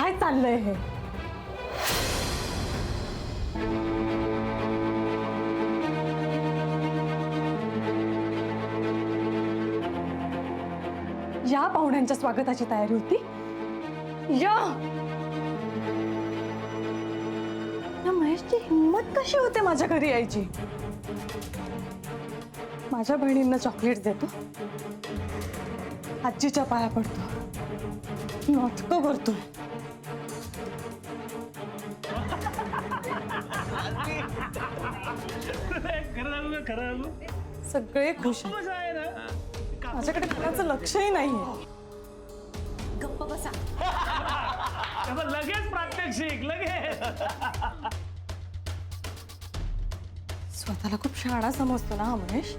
काय चाललंय हे? या पाहुण्यांच्या स्वागताची तयारी होती? या महेशची हिम्मत कशी होते माझ्या घरी यायची? माझ्या बहिणींना चॉकलेट देतो, आजीच्या पाया पडतो, नाटकं करतो. सगळे खुश आहेत. माझ्याकडे कोणाचं लक्षही नाहीये. गप्प बसा. लगेच प्रात्यक्षिक लगेच. स्वतःला खूप शहाणा समजतो ना हा महेश.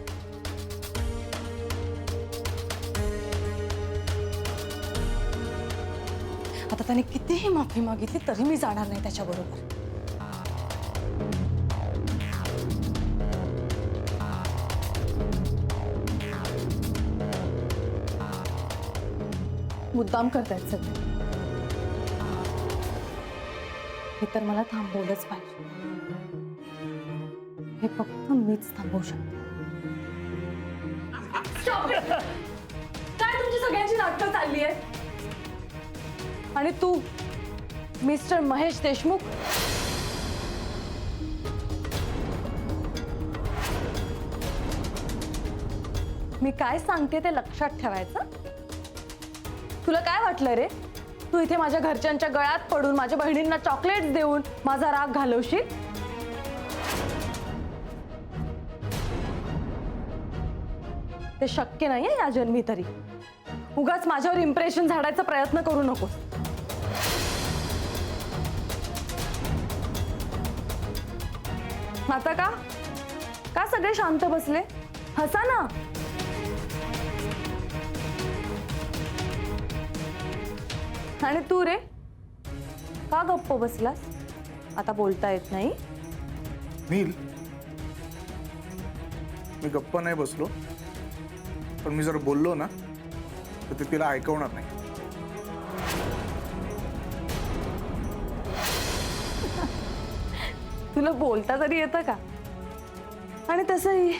आता त्याने कितीही माफी मागितली तरी मी जाणार नाही त्याच्याबरोबर. मुद्दाम करतायत सगळे. हे तर मला थांबवलंच पाहिजे. हे फक्त मीच थांबवू शकते. काय तुमची सगळ्यांची नाटकं चालली आहेत? आणि तू मिस्टर महेश देशमुख, मी काय सांगते ते लक्षात ठेवायचं. तुला काय वाटलं रे? तू इथे माझ्या घरच्यांच्या गळ्यात पडून माझ्या बहिणींना चॉकलेट्स देऊन माझा राग घालवशील? ते शक्य नाहीये या जन्मी तरी. उगाच माझ्यावर इम्प्रेशन झाडायचा प्रयत्न करू नकोस. आता का सगळे शांत बसले? हसा ना. आणि तू रे का गप्प बसलास? आता बोलता येत नाही? मी गप्प नाही बसलो, पण मी जर बोललो ना तर ते तिला ऐकवणार नाही. तुला बोलता तरी येतं का? आणि तसंही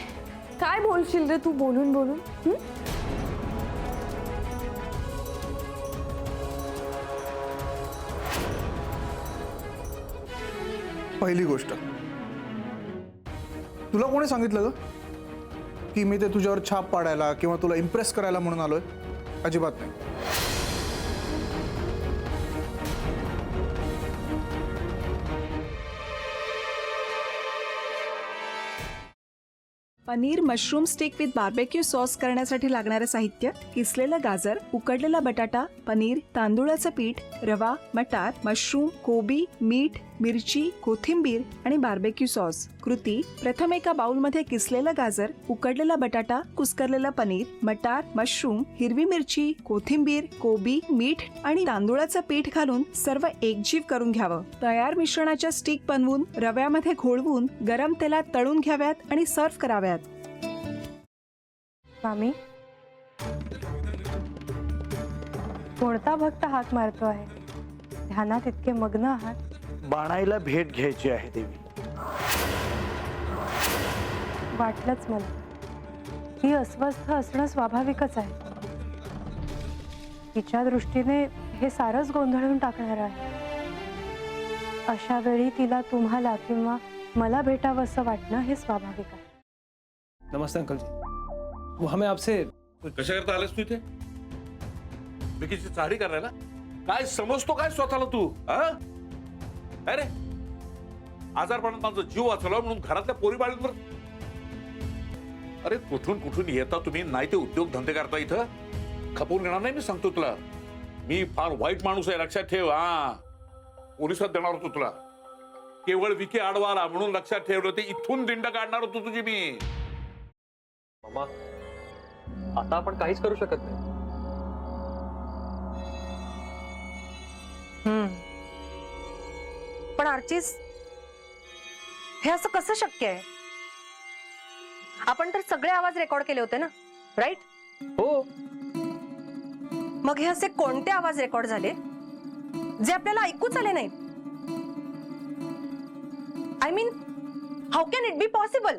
काय बोलशील रे तू बोलून बोलून? पहिली गोष्ट, तुला कोणी सांगितलं ग की मी ते तुझ्यावर छाप पाडायला किंवा तुला इम्प्रेस करायला म्हणून आलोय? अजिबात नाही. Paneer mushroom stick with barbecue sauce करण्यासाठी लागणारे साहित्य: किसलेलं गाजर, उकडलेला बटाटा, पनीर, तांदूळाचं पीठ, रवा, मटार, मशरूम, कोबी, मीठ, मिरची, कोथिंबीर आणि बार्बेक्यू सॉस. कृती: प्रथम एका बाउलमध्ये किसलेलं गाजर, उकडलेला बटाटा, कुस्करलेलं पनीर, मटार, मशरूम, हिरवी मिरची, कोथिंबीर, कोबी, मीठ आणि तांदूळाचं पीठ घालून सर्व एकजीव करून घ्यावं. तयार मिश्रणाच्या स्टिक बनवून रव्यामध्ये घोळवून गरम तेलात तळून घ्याव्यात आणि सर्व्ह कराव्यात. मामी, कोणता भक्त हाक मारतो आहे? ध्यानात इतके मग्न आहात. बाणाईला भेट घ्यायची आहे देवी. वाटलंच मला. ही अस्वस्थ असणं स्वाभाविकच आहे. तिच्या दृष्टीने हे सारंच गोंधळून टाकणार आहे. अशा वेळी तिला तुम्हाला किंवा मला भेटावं असं वाटणं हे स्वाभाविक आहे. नमस्ते अंकल जी. वो हमें आपसे कशा करता आलास तू इथे? विकीची चारी करायला? काय समजतो काय स्वतःला तू? अरे आजारपणात माझा जीव वाचवला म्हणून घरातल्या पोरी बाळींवर. अरे कुठून कुठून येता तुम्ही? नाही ते उद्योग धंदे करता इथं. खपवून घेणार नाही मी सांगतो तुला. मी फार वाईट माणूस आहे, लक्षात ठेव. पोलिसात देणार होतो तुला. केवळ विकी आडवाला म्हणून लक्षात ठेवलं. ते इथून दिंड काढणार होतो तुझी मी. मामा, आता आपण काहीच करू शकत नाही. पण आर्चिस, हे असं कसं शक्य आहे? आपण तर सगळे आवाज रेकॉर्ड केले होते ना, राईट? हो. मग हे असे कोणते आवाज रेकॉर्ड झाले? जे आपल्याला ऐकूच आले नाहीत. I mean, how can it be possible?